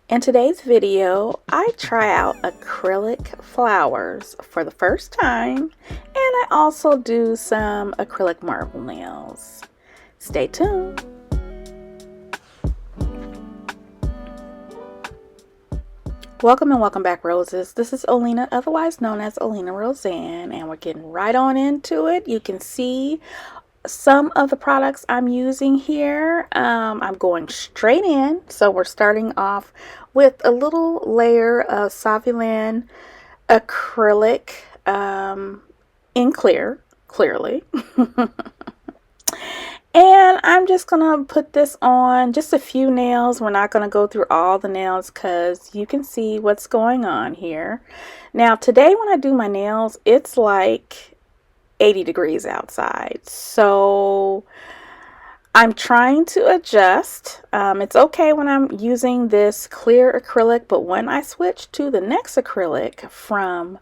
In today's video, I try out acrylic flowers for the first time, and I also do some acrylic marble nails. Stay tuned. Welcome and welcome back, roses. This is Olena, otherwise known as OlenaRosanne, and we're getting right on into it. You can see some of the products I'm using here. I'm going straight in. So we're starting off with a little layer of Saviland acrylic in clearly. And I'm just gonna put this on just a few nails. We're not gonna go through all the nails because you can see what's going on here. Now today when I do my nails, it's like 80 degrees outside, so I'm trying to adjust. It's okay when I'm using this clear acrylic, but when I switch to the next acrylic from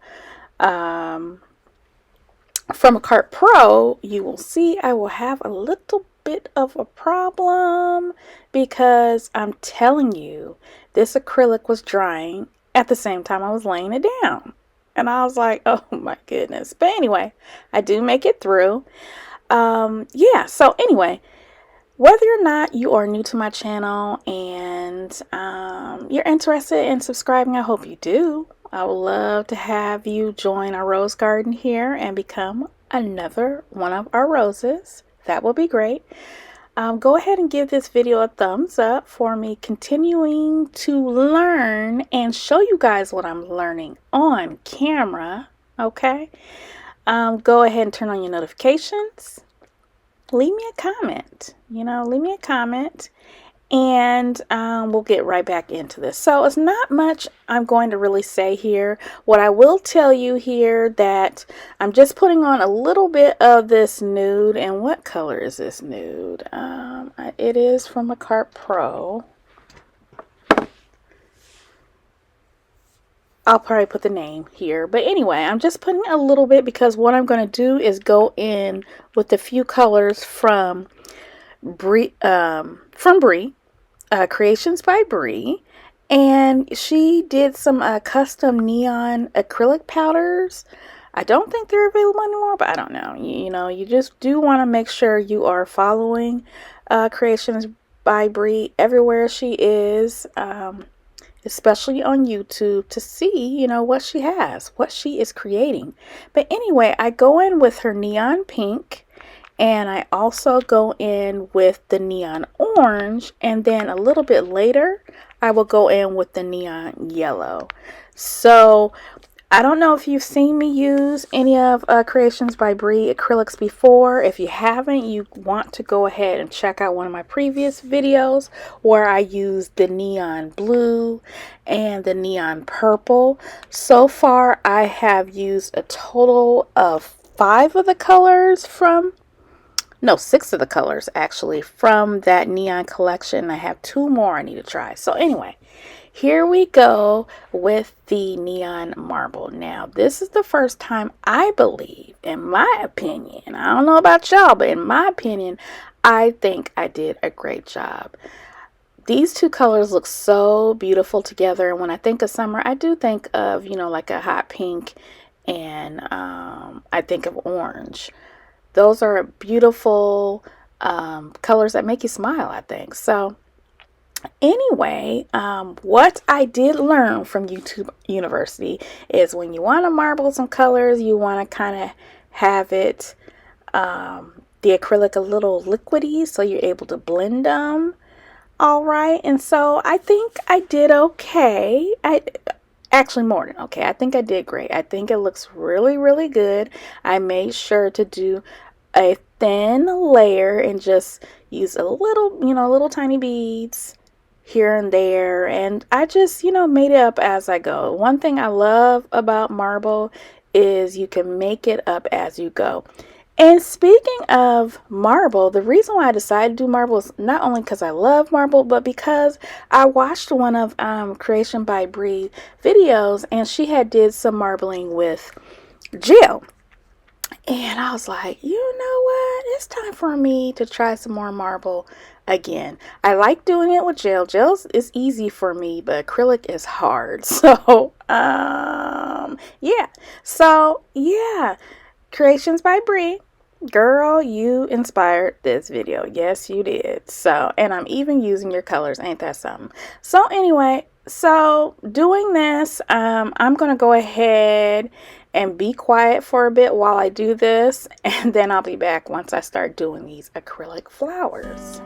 Makartt Pro, you will see I will have a little bit of a problem because I'm telling you, this acrylic was drying at the same time I was laying it down. And I was like, oh my goodness. But anyway, I do make it through. Yeah, so anyway, whether or not you are new to my channel and you're interested in subscribing, I hope you do. I would love to have you join our rose garden here and become another one of our roses. That would be great. Go ahead and give this video a thumbs up for me continuing to learn and show you guys what I'm learning on camera. Okay. Go ahead and turn on your notifications. Leave me a comment. Leave me a comment. And we'll get right back into this. So it's not much I'm going to really say here. What I will tell you here that I'm just putting on a little bit of this nude. And what color is this nude? It is from Makartt Pro. I'll probably put the name here. But anyway, I'm just putting a little bit because what I'm going to do is go in with a few colors from Bree, Creations by Bree, and she did some custom neon acrylic powders. I don't think they're available anymore, but I don't know. You just do want to make sure you are following Creations by Bree everywhere she is, especially on YouTube, to see what she has, what she is creating. But anyway, I go in with her neon pink. And I also go in with the neon orange, and then a little bit later I will go in with the neon yellow. So I don't know if you've seen me use any of Creations by Bree acrylics before. If you haven't, you want to go ahead and check out one of my previous videos where I use the neon blue and the neon purple. So far I have used a total of 5 of the colors from 6 of the colors actually from that neon collection. I have 2 more I need to try. So anyway, here we go with the neon marble. Now this is the first time, I believe, in my opinion, I don't know about y'all, but in my opinion, I think I did a great job. These 2 colors look so beautiful together, and when I think of summer, I do think of like a hot pink, and I think of orange. Those are beautiful colors that make you smile, I think. So anyway, what I did learn from YouTube University is when you want to marble some colors, you want to kind of have it, the acrylic a little liquidy so you're able to blend them. All right. And so I think I did okay. Actually, more than okay. I think I did great. I think it looks really, really good. I made sure to do a thin layer and just use a little, little tiny beads here and there. And I just, made it up as I go. One thing I love about marble is you can make it up as you go. And speaking of marble, the reason why I decided to do marble is not only because I love marble, but because I watched one of Creation by Bree videos, and she had did some marbling with gel. And I was like, you know what? It's time for me to try some more marble Again, I like doing it with gel. Gel is easy for me, but acrylic is hard. So, yeah. So, yeah. Creations by Bree. Girl, you inspired this video. Yes, you did. So, and I'm even using your colors. Ain't that something? So, anyway, so doing this, I'm going to go ahead and be quiet for a bit while I do this. And then I'll be back once I start doing these acrylic flowers.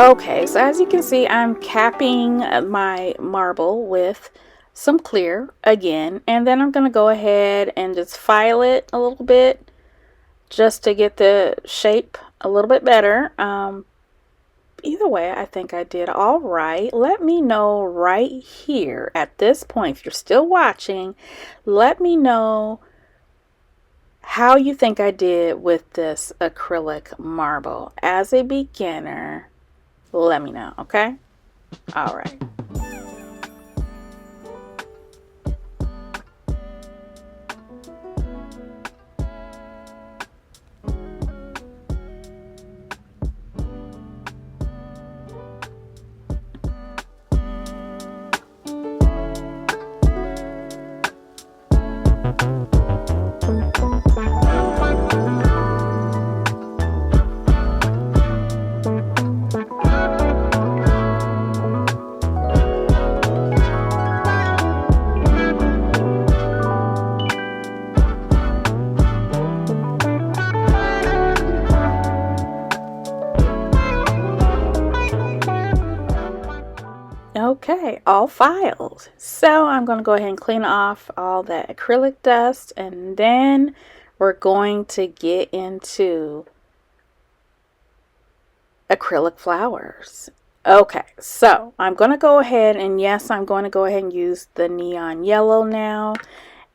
Okay, so as you can see, I'm capping my marble with some clear again, and then I'm going to go ahead and just file it a little bit just to get the shape a little bit better. Either way, I think I did all right. Let me know right here at this point, if you're still watching, let me know how you think I did with this acrylic marble. As a beginner, let me know, okay? All right. Okay, all filed. So I'm going to go ahead and clean off all that acrylic dust, and then we're going to get into acrylic flowers. Okay, so I'm going to go ahead and yes, I'm going to go ahead and use the neon yellow now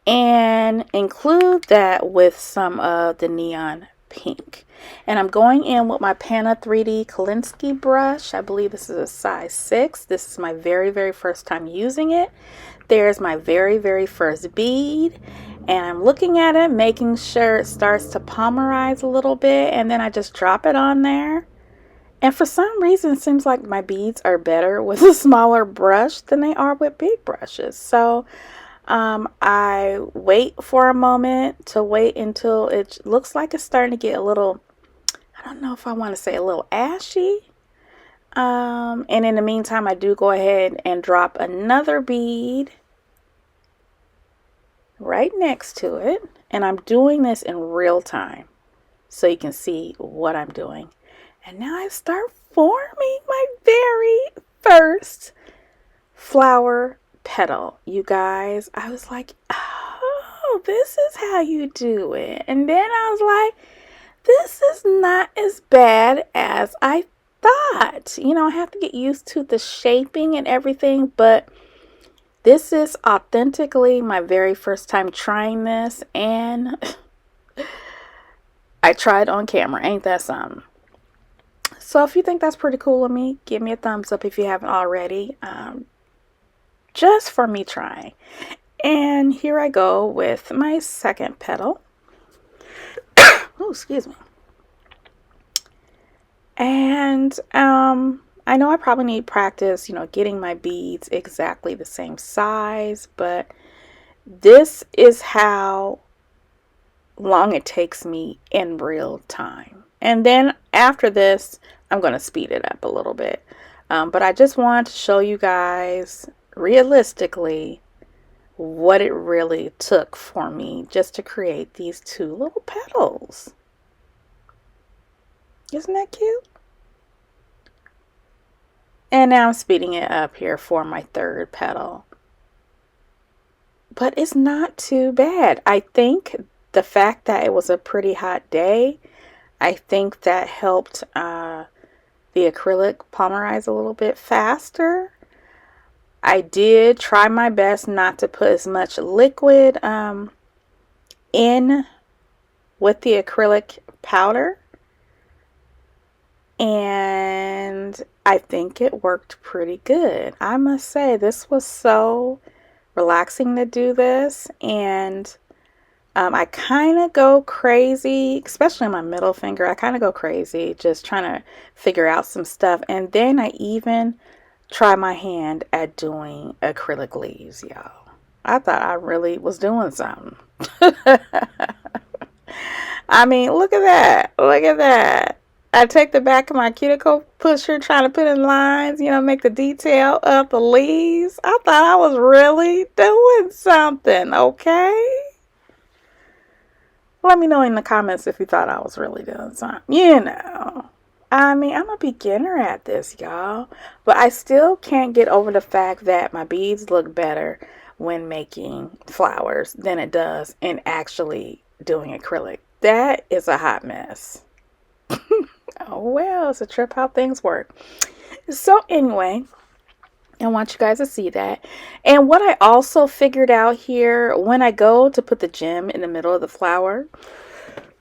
and include that with some of the neon pink. And I'm going in with my Pana 3D Kolinsky brush. I believe this is a size 6. This is my very first time using it. There's my very first bead, and I'm looking at it, making sure it starts to polymerize a little bit, and then I just drop it on there. And for some reason, it seems like my beads are better with a smaller brush than they are with big brushes. So I wait for a moment to wait until it looks like it's starting to get a little, I don't know if I want to say a little ashy. And in the meantime, I do go ahead and drop another bead right next to it. And I'm doing this in real time so you can see what I'm doing. And now I start forming my very first flower petal. You guys, I was like, oh, this is how you do it. And then I was like, this is not as bad as I thought. You know, I have to get used to the shaping and everything, but this is authentically my very first time trying this, and I tried on camera. Ain't that something? So if you think that's pretty cool of me, give me a thumbs up if you haven't already. Just for me trying. And here I go with my second petal. Oh, excuse me. And I know I probably need practice, you know, getting my beads exactly the same size, but this is how long it takes me in real time. And then after this, I'm going to speed it up a little bit. But I just wanted to show you guys realistically what it really took for me just to create these two little petals. Isn't that cute? And now I'm speeding it up here for my third petal. But it's not too bad. I think the fact that it was a pretty hot day, I think that helped the acrylic polymerize a little bit faster. I did try my best not to put as much liquid in with the acrylic powder. And I think it worked pretty good. I must say, this was so relaxing to do this. And I kind of go crazy, especially on my middle finger. I kind of go crazy just trying to figure out some stuff. And then I even try my hand at doing acrylic leaves, y'all. I thought I really was doing something. I mean, look at that. Look at that. I take the back of my cuticle pusher, trying to put in lines, you know, make the detail of the leaves. I thought I was really doing something, okay? Let me know in the comments if you thought I was really doing something, you know. I mean, I'm a beginner at this, y'all. But I still can't get over the fact that my beads look better when making flowers than it does in actually doing acrylic. That is a hot mess. Oh, well, it's a trip how things work. So, anyway, I want you guys to see that. And what I also figured out here, when I go to put the gem in the middle of the flower,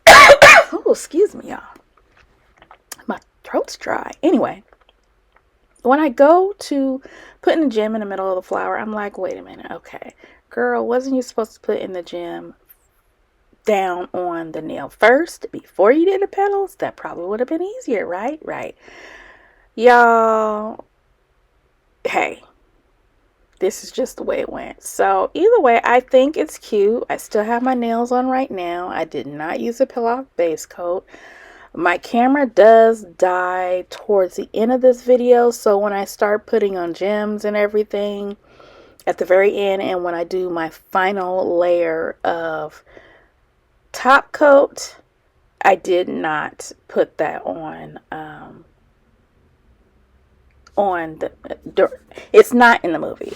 oh, excuse me, y'all. My throat's dry. Anyway, when I go to putting the gem in the middle of the flower, I'm like, wait a minute. Okay, girl, wasn't you supposed to put in the gem down on the nail first before you did the petals? That probably would have been easier, right? Right. Y'all, hey, this is just the way it went. So either way, I think it's cute. I still have my nails on right now. I did not use a peel-off base coat. My camera does die towards the end of this video, so when I start putting on gems and everything at the very end, and when I do my final layer of top coat, I did not put that on the it's not in the movie.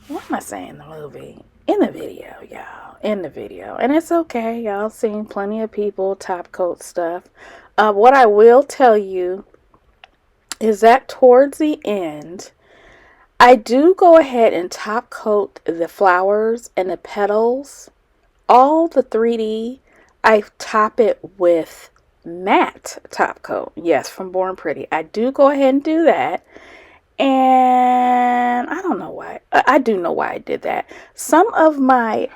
What am I saying? The movie? In the video, y'all. In the video. And it's okay. Y'all seen plenty of people top coat stuff. What I will tell you is that towards the end, I do go ahead and top coat the flowers and the petals. All the 3D, I top it with matte top coat. Yes, from Born Pretty. I do go ahead and do that. And I don't know why. I do know why I did that. Some of my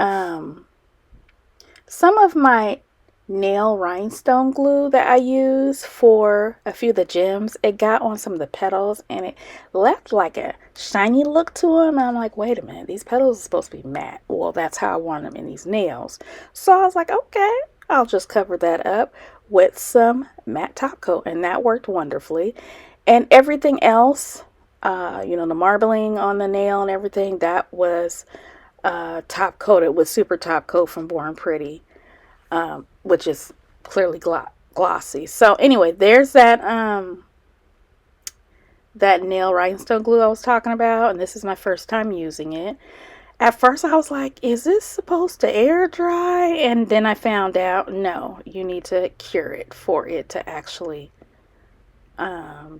nail rhinestone glue that I use for a few of the gems, it got on some of the petals and it left like a shiny look to them. And I'm like, wait a minute, these petals are supposed to be matte. Well, that's how I want them in these nails. So I was like, okay, I'll just cover that up with some matte top coat, and that worked wonderfully. And everything else, the marbling on the nail and everything, that was top coated with super top coat from Born Pretty, which is clearly glossy. So anyway, there's that nail rhinestone glue I was talking about, and this is my first time using it. At first I was like, is this supposed to air dry? And then I found out, no, you need to cure it for it to actually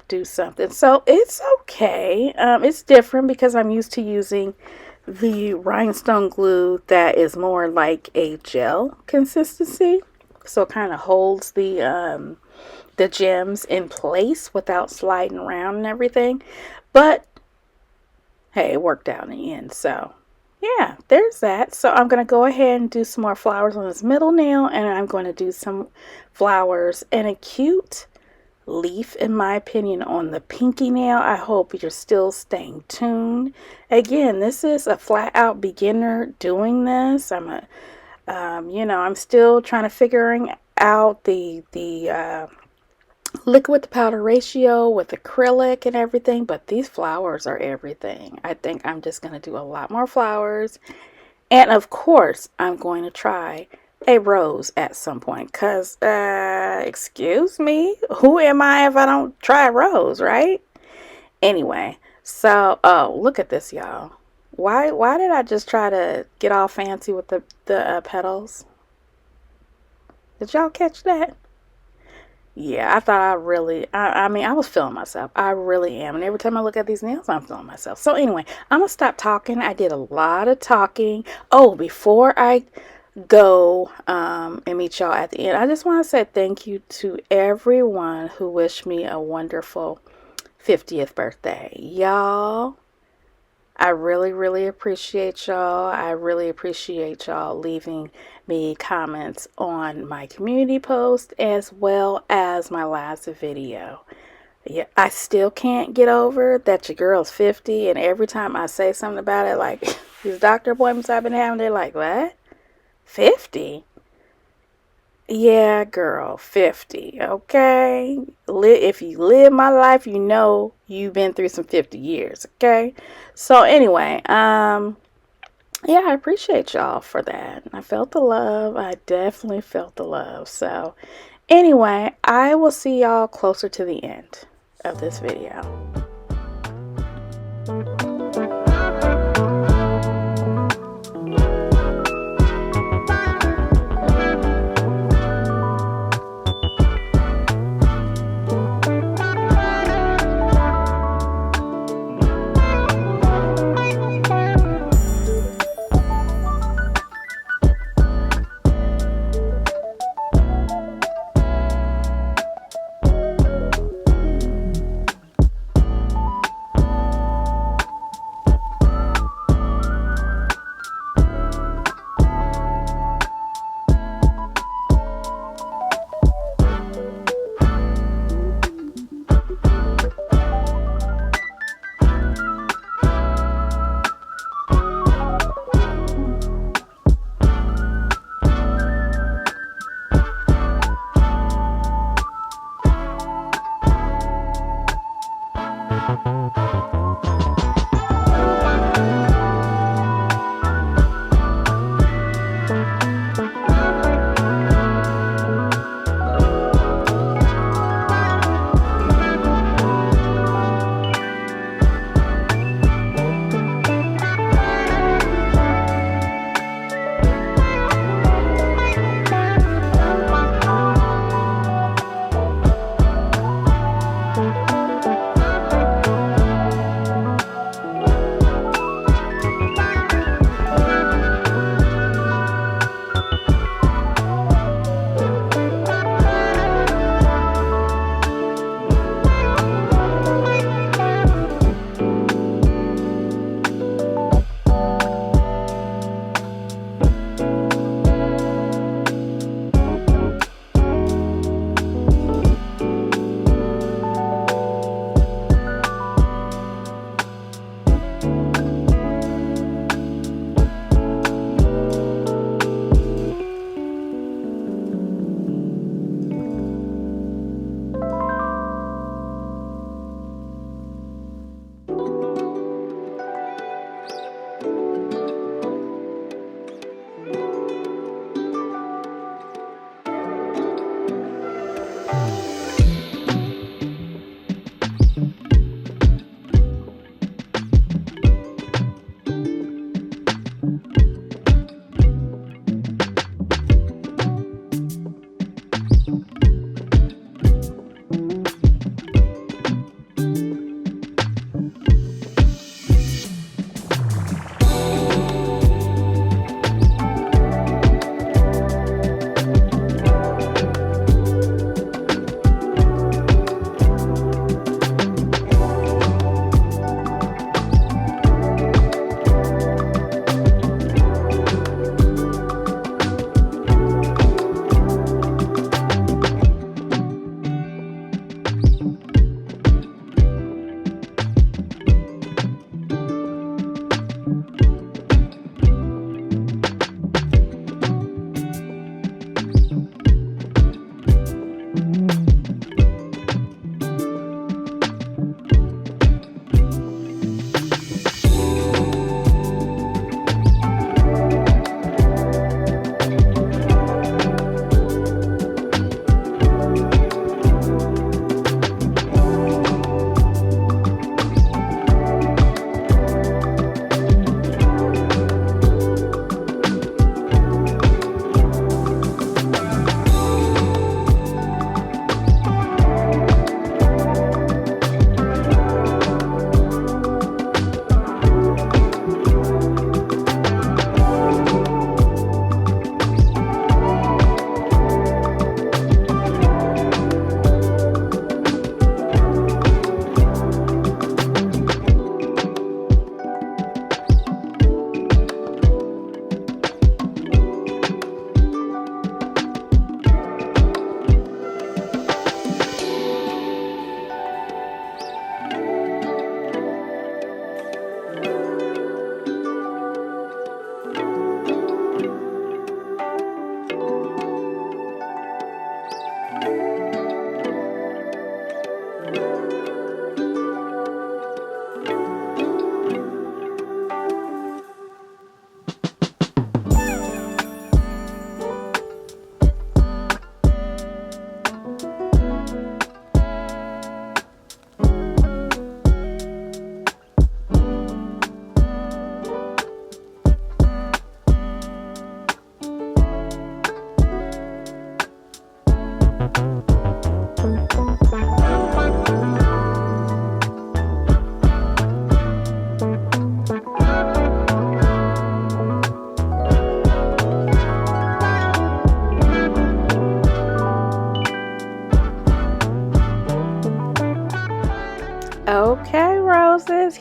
do something. So it's okay. It's different because I'm used to using the rhinestone glue that is more like a gel consistency, so it kind of holds the gems in place without sliding around and everything. But hey, it worked out in the end. So yeah, there's that. So I'm going to go ahead and do some more flowers on this middle nail, and I'm going to do some flowers and a cute leaf, in my opinion, on the pinky nail. I hope you're still staying tuned. Again, this is a flat out beginner doing this. I'm still trying to figuring out the liquid to powder ratio with acrylic and everything, but these flowers are everything. I think I'm just going to do a lot more flowers, and of course I'm going to try a rose at some point, because excuse me, who am I if I don't try a rose, right? Anyway, so look at this, y'all. Why did I just try to get all fancy with the petals? Did y'all catch that? Yeah, I thought I mean, I was feeling myself. I really am. And every time I look at these nails, I'm feeling myself. So anyway, I'm going to stop talking. I did a lot of talking. Oh, before I go and meet y'all at the end, I just want to say thank you to everyone who wished me a wonderful 50th birthday. Y'all, I really, really appreciate y'all. I really appreciate y'all leaving me comments on my community post as well as my last video. Yeah, I still can't get over that your girl's 50, and every time I say something about it, like these doctor appointments I've been having, they're like, what? 50? Yeah, girl, 50. Okay, if you live my life, you know you've been through some 50 years. Okay, so anyway, yeah, I appreciate y'all for that. I felt the love. I definitely felt the love. So Anyway, I will see y'all closer to the end of this video.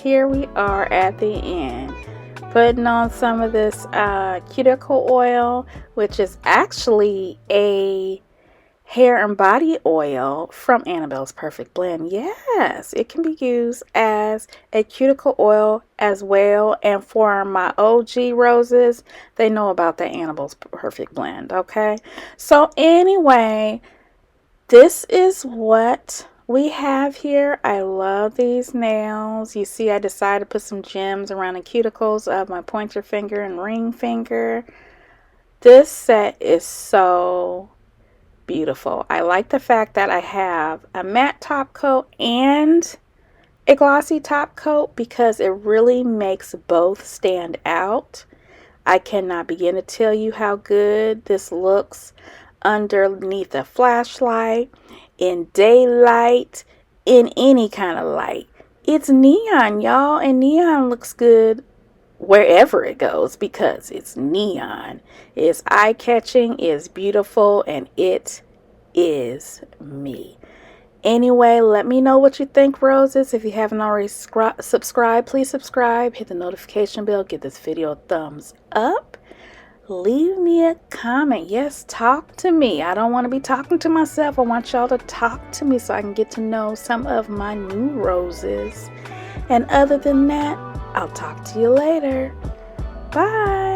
here we are at the end, putting on some of this cuticle oil, which is actually a hair and body oil from Annabelle's Perfect Blend. Yes, it can be used as a cuticle oil as well. And for my OG roses, they know about the Annabelle's Perfect Blend. Okay, so anyway, this is what we have here. I love these nails. You see, I decided to put some gems around the cuticles of my pointer finger and ring finger. This set is so beautiful. I like the fact that I have a matte top coat and a glossy top coat because it really makes both stand out. I cannot begin to tell you how good this looks underneath a flashlight, in daylight, in any kind of light. It's neon, y'all, and neon looks good wherever it goes because it's neon. It's eye-catching, it's beautiful, and it is me. Anyway, let me know what you think, roses. If you haven't already subscribed, please subscribe, hit the notification bell, give this video a thumbs up, leave me a comment. Yes, talk to me. I don't want to be talking to myself. I want y'all to talk to me so I can get to know some of my new roses. And other than that, I'll talk to you later. Bye.